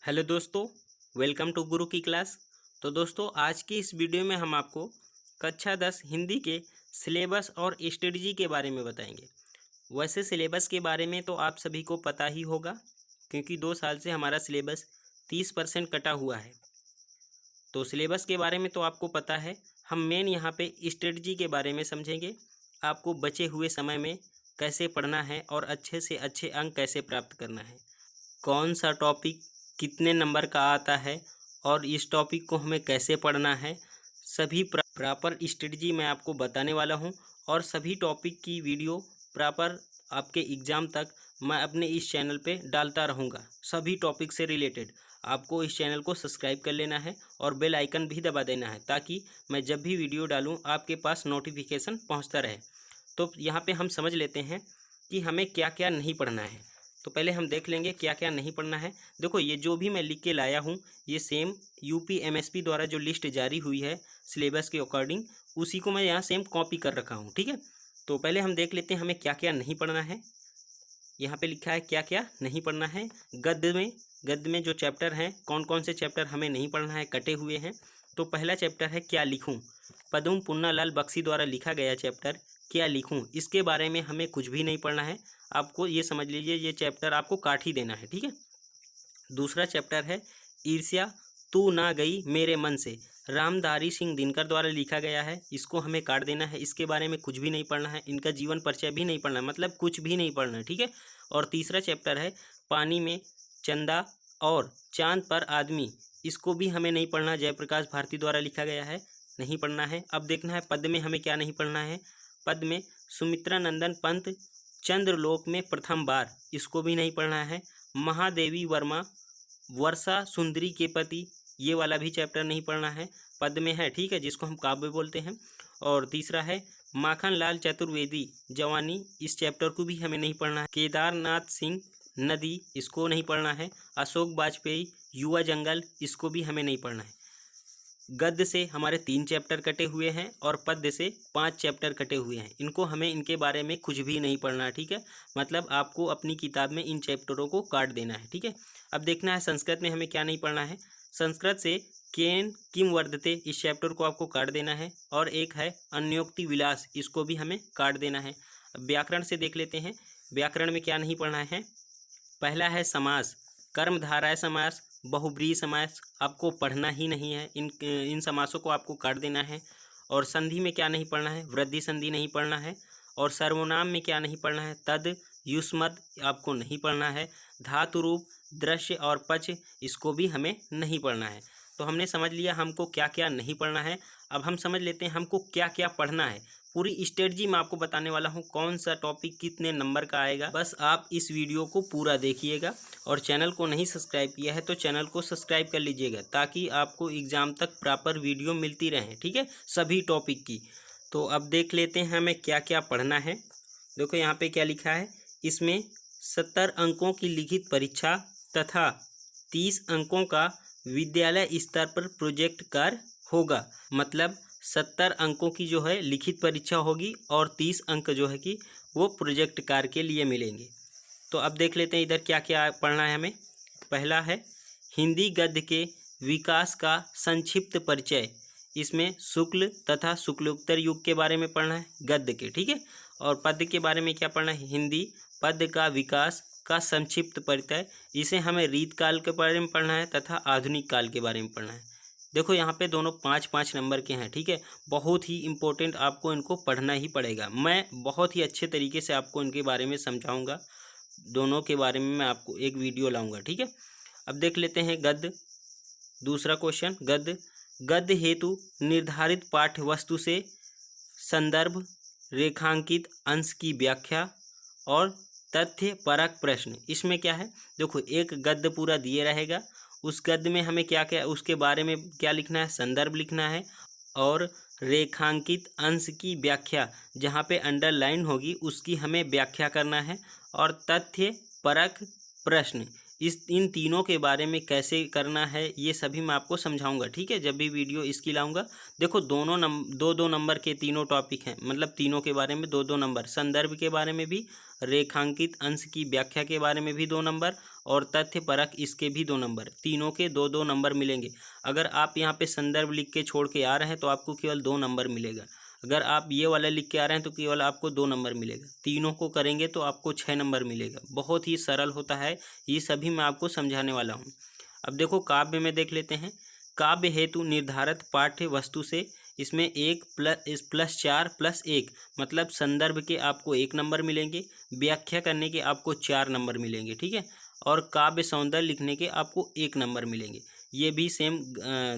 Hello दोस्तों, welcome to गुरु की class. तो दोस्तों, आज की इस वीडियो में हम आपको कक्षा 10 हिंदी के सिलेबस और स्ट्रेटजी के बारे में बताएंगे। वैसे सिलेबस के बारे में तो आप सभी को पता ही होगा, क्योंकि 2 साल से हमारा सिलेबस 30% कटा हुआ है। तो सिलेबस के बारे में तो आपको पता है। हम मेन यहाँ पे स्ट्रेटजी के बारे में समझेंगे। आपको बचे हुए समय में कैसे पढ़ना है और अच्छे से अच्छे अंक कैसे प्राप्त करना है, कौन सा टॉपिक कितने नंबर का आता है और इस टॉपिक को हमें कैसे पढ़ना है, सभी प्रॉपर स्ट्रेटजी मैं आपको बताने वाला हूं। और सभी टॉपिक की वीडियो प्रॉपर आपके एग्ज़ाम तक मैं अपने इस चैनल पे डालता रहूँगा। सभी टॉपिक से रिलेटेड आपको इस चैनल को सब्सक्राइब कर लेना है और बेल आइकन भी दबा देना है, ताकि मैं जब भी वीडियो डालूँ आपके पास नोटिफिकेशन पहुँचता रहे। तो यहाँ पे हम समझ लेते हैं कि हमें क्या क्या नहीं पढ़ना है। तो पहले हम देख लेंगे क्या क्या नहीं पढ़ना है। देखो, ये जो भी मैं लिख के लाया हूँ, ये सेम यूपी एमएसपी द्वारा जो लिस्ट जारी हुई है सिलेबस के अकॉर्डिंग, उसी को मैं यहाँ सेम कॉपी कर रखा हूँ। ठीक है, तो पहले हम देख लेते हैं हमें क्या क्या नहीं पढ़ना है। यहाँ पे लिखा है क्या क्या नहीं पढ़ना है। गद्य में जो चैप्टर हैं, कौन कौन से चैप्टर हमें नहीं पढ़ना है, कटे हुए हैं। तो पहला चैप्टर है क्या लिखूं। पद्म पुन्नालाल बख्शी द्वारा लिखा गया चैप्टर क्या लिखूं, इसके बारे में हमें कुछ भी नहीं पढ़ना है। आपको ये समझ लीजिए, ये चैप्टर आपको काट ही देना है। ठीक है। दूसरा चैप्टर है ईर्ष्या तू ना गई मेरे मन से, रामधारी सिंह दिनकर द्वारा लिखा गया है। इसको हमें काट देना है, इसके बारे में कुछ भी नहीं पढ़ना है, इनका जीवन परिचय भी नहीं पढ़ना है, मतलब कुछ भी नहीं पढ़ना है। ठीक है। और तीसरा चैप्टर है पानी में चंदा और चांद पर आदमी, इसको भी हमें नहीं पढ़ना, जयप्रकाश भारती द्वारा लिखा गया है, नहीं पढ़ना है। अब देखना है पद में हमें क्या नहीं पढ़ना है। पद में सुमित्रा नंदन पंत चंद्रलोक में प्रथम बार, इसको भी नहीं पढ़ना है। महादेवी वर्मा वर्षा सुंदरी के पति, ये वाला भी चैप्टर नहीं पढ़ना है, पद में है। ठीक है, जिसको हम काव्य बोलते हैं। और तीसरा है माखन लाल चतुर्वेदी जवानी, इस चैप्टर को भी हमें नहीं पढ़ना है। केदारनाथ सिंह नदी, इसको नहीं पढ़ना है। अशोक वाजपेयी युवा जंगल, इसको भी हमें नहीं पढ़ना है। गद्य से हमारे 3 चैप्टर कटे हुए हैं और पद्य से 5 चैप्टर कटे हुए हैं। इनको हमें इनके बारे में कुछ भी नहीं पढ़ना है। ठीक है, मतलब आपको अपनी किताब में इन चैप्टरों को काट देना है। ठीक है। अब देखना है संस्कृत में हमें क्या नहीं पढ़ना है। संस्कृत से केन किम वर्धते, इस चैप्टर को आपको काट देना है। और एक है अन्योक्ति विलास, इसको भी हमें काट देना है। अब व्याकरण से देख लेते हैं, व्याकरण में क्या नहीं पढ़ना है। पहला है समास, कर्मधारय समास, बहुब्रीहि समास, आपको पढ़ना ही नहीं है। इन समासों को आपको काट देना है। और संधि में क्या नहीं पढ़ना है, वृद्धि संधि नहीं पढ़ना है। और सर्वनाम में क्या नहीं पढ़ना है, तद युष्मद, आपको नहीं पढ़ना है। धातु रूप, दृश्य और पच, इसको भी हमें नहीं पढ़ना है। तो हमने समझ लिया हमको क्या क्या नहीं पढ़ना है। अब हम समझ लेते हैं हमको क्या क्या पढ़ना है। पूरी स्ट्रेटजी मैं आपको बताने वाला हूँ, कौन सा टॉपिक कितने नंबर का आएगा। बस आप इस वीडियो को पूरा देखिएगा। और चैनल को नहीं सब्सक्राइब किया है तो चैनल को सब्सक्राइब कर लीजिएगा, ताकि आपको एग्ज़ाम तक प्रॉपर वीडियो मिलती रहे। ठीक है, सभी टॉपिक की। तो अब देख लेते हैं हमें क्या क्या पढ़ना है। देखो यहाँ पे क्या लिखा है, इसमें 70 अंकों की लिखित परीक्षा तथा 30 अंकों का विद्यालय स्तर पर प्रोजेक्ट कार्य होगा। मतलब 70 अंकों की जो है लिखित परीक्षा होगी और 30 अंक जो है कि वो प्रोजेक्ट कार्य के लिए मिलेंगे। तो अब देख लेते हैं इधर क्या क्या पढ़ना है हमें। पहला है हिंदी गद्य के विकास का संक्षिप्त परिचय, इसमें शुक्ल तथा शुक्लोत्तर युग के बारे में पढ़ना है गद्य के। ठीक है। और पद्य के बारे में क्या पढ़ना है, हिंदी पद्य का विकास का संक्षिप्त परिचय, इसे हमें रीत काल के बारे में पढ़ना है तथा आधुनिक काल के बारे में पढ़ना है। देखो यहाँ पे दोनों 5-5 नंबर के हैं। ठीक है, बहुत ही इम्पोर्टेंट, आपको इनको पढ़ना ही पड़ेगा। मैं बहुत ही अच्छे तरीके से आपको इनके बारे में समझाऊंगा, दोनों के बारे में मैं आपको एक वीडियो लाऊंगा। ठीक है। अब देख लेते हैं गद्य। दूसरा क्वेश्चन, गद्य हेतु निर्धारित पाठ्य वस्तु से संदर्भ, रेखांकित अंश की व्याख्या और तथ्य परक प्रश्न। इसमें क्या है, देखो एक गद्य पूरा दिए रहेगा, उस गद्य में हमें क्या क्या उसके बारे में क्या लिखना है, संदर्भ लिखना है। और रेखांकित अंश की व्याख्या, जहाँ पे अंडरलाइन होगी उसकी हमें व्याख्या करना है। और तथ्य परक प्रश्न, इन तीनों के बारे में कैसे करना है ये सभी मैं आपको समझाऊंगा, ठीक है, जब भी वीडियो इसकी लाऊंगा। देखो दो नंबर के तीनों टॉपिक हैं, मतलब तीनों के बारे में दो नंबर, संदर्भ के बारे में भी, रेखांकित अंश की व्याख्या के बारे में भी 2 नंबर, और तथ्य परक इसके भी 2 नंबर, तीनों के 2 नंबर मिलेंगे। अगर आप यहाँ पे संदर्भ लिख के छोड़ के आ रहे हैं तो आपको केवल 2 नंबर मिलेगा। अगर आप ये वाला लिख के आ रहे हैं तो केवल आपको 2 नंबर मिलेगा। तीनों को करेंगे तो आपको 6 नंबर मिलेगा। बहुत ही सरल होता है, ये सभी मैं आपको समझाने वाला हूँ। अब देखो काव्य में देख लेते हैं। काव्य हेतु निर्धारित पाठ्य वस्तु से इसमें 1 + 4 + 1 मतलब संदर्भ के आपको 1 नंबर मिलेंगे, व्याख्या करने के आपको 4 नंबर मिलेंगे, ठीक है, और काव्य सौंदर्य लिखने के आपको 1 नंबर मिलेंगे। ये भी सेम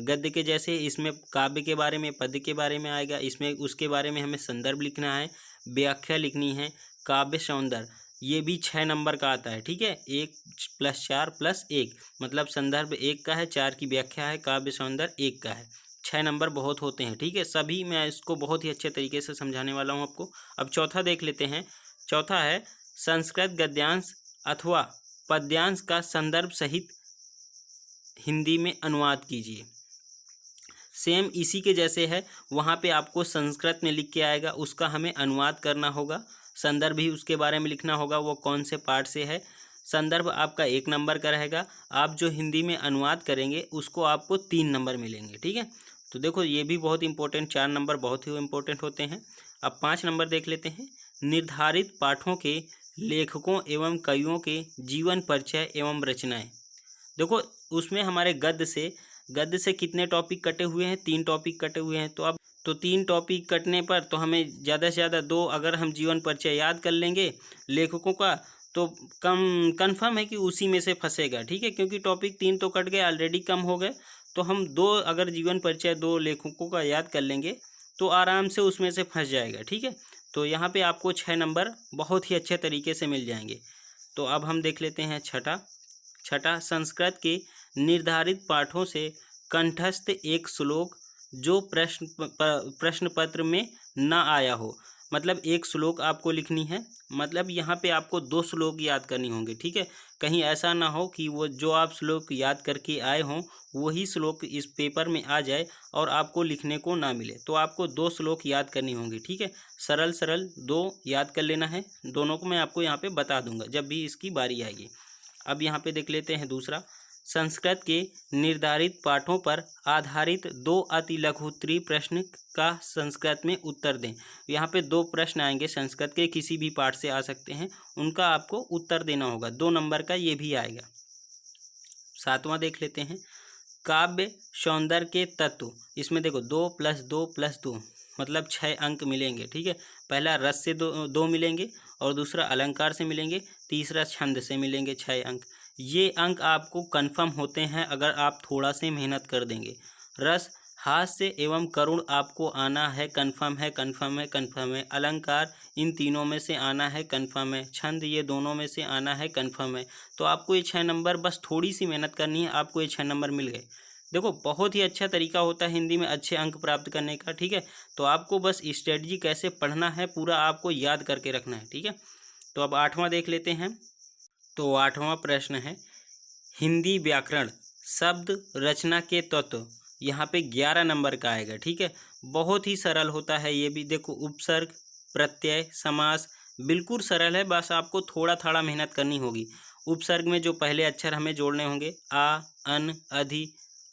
गद्य के जैसे, इसमें काव्य के बारे में, पद्य के बारे में आएगा, इसमें उसके बारे में हमें संदर्भ लिखना है, व्याख्या लिखनी है, काव्य सौंदर्य ये भी 6 नंबर का आता है, ठीक है। 1 + 4 + 1 मतलब संदर्भ 1 का है, 4 की व्याख्या है, काव्य सौंदर्य 1 का है। 6 नंबर बहुत होते हैं, ठीक है। सभी मैं इसको बहुत ही अच्छे तरीके से समझाने वाला हूँ आपको। अब चौथा देख लेते हैं। चौथा है संस्कृत गद्यांश अथवा पद्यांश का संदर्भ सहित हिंदी में अनुवाद कीजिए। सेम इसी के जैसे है, वहाँ पे आपको संस्कृत में लिख के आएगा, उसका हमें अनुवाद करना होगा, संदर्भ भी उसके बारे में लिखना होगा, वो कौन से पार्ट से है। संदर्भ आपका 1 नंबर का रहेगा, आप जो हिंदी में अनुवाद करेंगे उसको आपको 3 नंबर मिलेंगे, ठीक है। तो देखो ये भी बहुत इंपॉर्टेंट, 4 नंबर बहुत ही इंपॉर्टेंट होते हैं। अब 5 नंबर देख लेते हैं। निर्धारित पाठों के लेखकों एवं कवियों के जीवन परिचय एवं रचनाएं। देखो उसमें हमारे गद्य से कितने टॉपिक कटे हुए हैं, 3 टॉपिक कटे हुए हैं। तो अब 3 टॉपिक कटने पर तो हमें ज़्यादा से ज़्यादा 2 अगर हम जीवन परिचय याद कर लेंगे लेखकों का तो कन्फर्म है कि उसी में से फंसेगा, ठीक है, क्योंकि टॉपिक 3 तो कट गए, ऑलरेडी कम हो गए। तो हम 2 अगर जीवन परिचय 2 लेखकों का याद कर लेंगे तो आराम से उसमें से फंस जाएगा, ठीक है। तो यहाँ पे आपको 6 नंबर बहुत ही अच्छे तरीके से मिल जाएंगे। तो अब हम देख लेते हैं छठा संस्कृत के निर्धारित पाठों से कंठस्थ एक श्लोक जो प्रश्न पत्र में न आया हो। मतलब एक श्लोक आपको लिखनी है, मतलब यहाँ पे आपको 2 श्लोक याद करनी होंगे, ठीक है। कहीं ऐसा ना हो कि वो जो आप श्लोक याद करके आए हों वही श्लोक इस पेपर में आ जाए और आपको लिखने को ना मिले। तो आपको 2 श्लोक याद करनी होंगी, ठीक है। सरल 2 याद कर लेना है, दोनों को मैं आपको यहाँ पे बता दूंगा जब भी इसकी बारी आएगी। अब यहाँ पे देख लेते हैं दूसरा, संस्कृत के निर्धारित पाठों पर आधारित 2 अति लघुत्तरीय प्रश्न का संस्कृत में उत्तर दें। यहाँ पे 2 प्रश्न आएंगे, संस्कृत के किसी भी पाठ से आ सकते हैं, उनका आपको उत्तर देना होगा, 2 नंबर का ये भी आएगा। 7वां देख लेते हैं, काव्य सौंदर्य के तत्व। इसमें देखो 2 + 2 + 2 मतलब 6 अंक मिलेंगे, ठीक है। पहला रस से 2 मिलेंगे और दूसरा अलंकार से मिलेंगे, तीसरा छंद से मिलेंगे 6 अंक। ये अंक आपको कंफर्म होते हैं अगर आप थोड़ा से मेहनत कर देंगे। रस हास्य एवं करुण आपको आना है, कंफर्म है। अलंकार इन तीनों में से आना है, कंफर्म है। छंद ये दोनों में से आना है, कंफर्म है। तो आपको ये 6 नंबर, बस थोड़ी सी मेहनत करनी है, आपको ये 6 नंबर मिल गए। देखो बहुत ही अच्छा तरीका होता है हिंदी में अच्छे अंक प्राप्त करने का, ठीक है। तो आपको बस स्ट्रेटजी कैसे पढ़ना है पूरा आपको याद करके रखना है, ठीक है। तो अब 8वां देख लेते हैं। तो 8वां प्रश्न है, हिंदी व्याकरण शब्द रचना के तत्व। यहाँ पे 11 नंबर का आएगा, ठीक है। बहुत ही सरल होता है ये भी। देखो उपसर्ग, प्रत्यय, समास बिल्कुल सरल है, बस आपको थोड़ा मेहनत करनी होगी। उपसर्ग में जो पहले अक्षर हमें जोड़ने होंगे, आ, अन, अधि,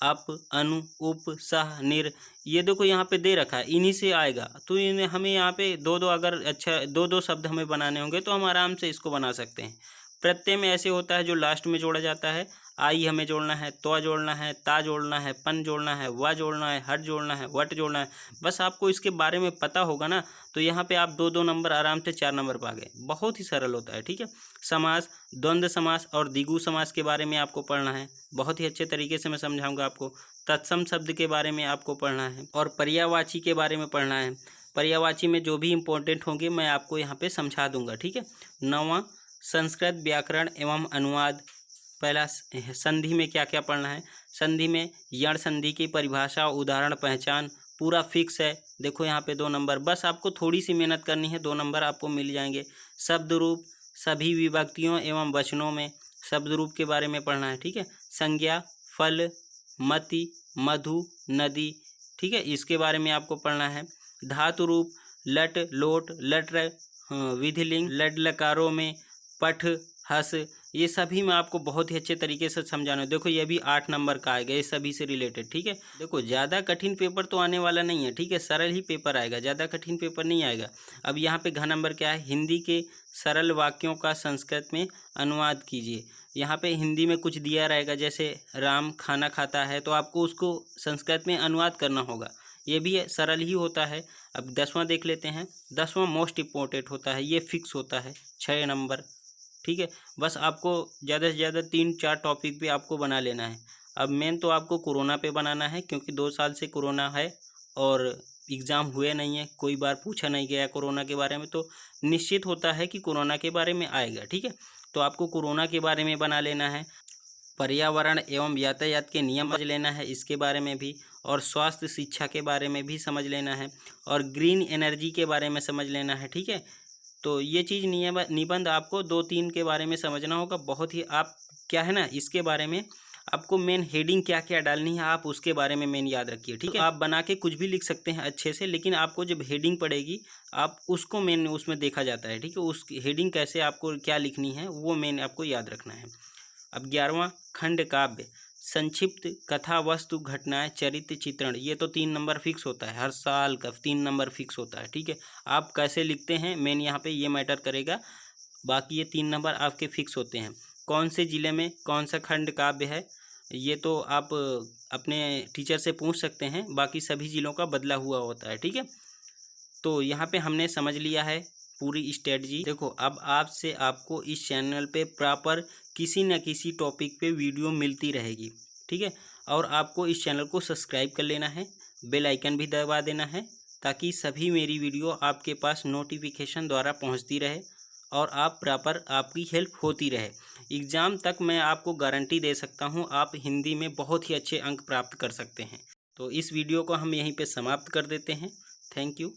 अप, अनु, उप, सह, निर, ये देखो यहाँ पे दे रखा है, इन्हीं से आएगा। तो इन्हें हमें यहाँ पे 2-2 अगर अच्छा 2-2 शब्द हमें बनाने होंगे तो हम आराम से इसको बना सकते हैं। प्रत्यय में ऐसे होता है जो लास्ट में जोड़ा जाता है, आई हमें जोड़ना है, तो जोड़ना है, ता जोड़ना है, पन जोड़ना है, व जोड़ना है, हट जोड़ना है, वट जोड़ना है। बस आपको इसके बारे में पता होगा ना, तो यहाँ पे आप 2-2 नंबर आराम से 4 नंबर पा गए। बहुत ही सरल होता है, ठीक है। समास, द्वंद्व समास और द्विगु समास के बारे में आपको पढ़ना है, बहुत ही अच्छे तरीके से मैं समझाऊंगा आपको। तत्सम शब्द के बारे में आपको पढ़ना है और पर्यायवाची के बारे में पढ़ना है। पर्यायवाची में जो भी इंपॉर्टेंट होंगे मैं आपको यहाँ पे समझा दूंगा, ठीक है। 9वां संस्कृत व्याकरण एवं अनुवाद। पहला संधि में क्या क्या पढ़ना है। संधि में यण संधि की परिभाषा, उदाहरण, पहचान पूरा फिक्स है। देखो यहाँ पे 2 नंबर, बस आपको थोड़ी सी मेहनत करनी है, 2 नंबर आपको मिल जाएंगे। शब्द रूप सभी विभक्तियों एवं वचनों में, शब्द रूप के बारे में पढ़ना है, ठीक है। संज्ञा, फल, मति, मधु, नदी, ठीक है, इसके बारे में आपको पढ़ना है। धातु रूप, लट, लोट, लट, विधिलिंग, लड लकारों में, पठ, हस, ये सभी में आपको बहुत ही अच्छे तरीके से समझाना है। देखो ये भी 8 नंबर का आएगा, ये सभी से रिलेटेड, ठीक है। देखो ज़्यादा कठिन पेपर तो आने वाला नहीं है, ठीक है, सरल ही पेपर आएगा, ज़्यादा कठिन पेपर नहीं आएगा। अब यहाँ पे घ नंबर क्या है, हिंदी के सरल वाक्यों का संस्कृत में अनुवाद कीजिए। यहाँ पे हिंदी में कुछ दिया रहेगा, जैसे राम खाना खाता है, तो आपको उसको संस्कृत में अनुवाद करना होगा, ये भी सरल ही होता है। अब 10वां देख लेते हैं। 10वां मोस्ट इम्पोर्टेंट होता है, ये फिक्स होता है, 6 नंबर, ठीक है। बस आपको ज़्यादा से ज़्यादा 3-4 टॉपिक पे आपको बना लेना है। अब मेन तो आपको कोरोना पे बनाना है, क्योंकि 2 साल से कोरोना है और एग्ज़ाम हुए नहीं है, कोई बार पूछा नहीं गया कोरोना के बारे में, तो निश्चित होता है कि कोरोना के बारे में आएगा, ठीक है। तो आपको कोरोना के बारे में बना लेना है। पर्यावरण एवं यातायात के नियम समझ लेना है, इसके बारे में भी, और स्वास्थ्य शिक्षा के बारे में भी समझ लेना है, और ग्रीन एनर्जी के बारे में समझ लेना है, ठीक है। तो ये चीज़ निबंध आपको 2-3 के बारे में समझना होगा। बहुत ही आप क्या है ना, इसके बारे में आपको मेन हेडिंग क्या क्या डालनी है, आप उसके बारे में मेन याद रखिए, ठीक है। तो आप बना के कुछ भी लिख सकते हैं अच्छे से, लेकिन आपको जब हेडिंग पड़ेगी आप उसको मेन उसमें देखा जाता है, ठीक है। उस हेडिंग कैसे आपको क्या लिखनी है वो मेन आपको याद रखना है। अब 11वां खंड काव्य, संक्षिप्त कथा, वस्तु, घटनाएं, चरित्र, चित्रण, ये तो 3 नंबर फिक्स होता है, हर साल का 3 नंबर फिक्स होता है, ठीक है। आप कैसे लिखते हैं मेन यहाँ पे ये मैटर करेगा, बाकी ये 3 नंबर आपके फिक्स होते हैं। कौन से ज़िले में कौन सा खंड काव्य है, ये तो आप अपने टीचर से पूछ सकते हैं, बाकी सभी ज़िलों का बदला हुआ होता है, ठीक है। तो यहाँ पे हमने समझ लिया है पूरी स्ट्रेटजी। देखो अब आपसे आपको इस चैनल पे प्रॉपर किसी न किसी टॉपिक पे वीडियो मिलती रहेगी, ठीक है। और आपको इस चैनल को सब्सक्राइब कर लेना है, बेल आइकन भी दबा देना है, ताकि सभी मेरी वीडियो आपके पास नोटिफिकेशन द्वारा पहुंचती रहे और आप प्रॉपर आपकी हेल्प होती रहे। एग्ज़ाम तक मैं आपको गारंटी दे सकता हूं, आप हिंदी में बहुत ही अच्छे अंक प्राप्त कर सकते हैं। तो इस वीडियो को हम यहीं पे समाप्त कर देते हैं। Thank you.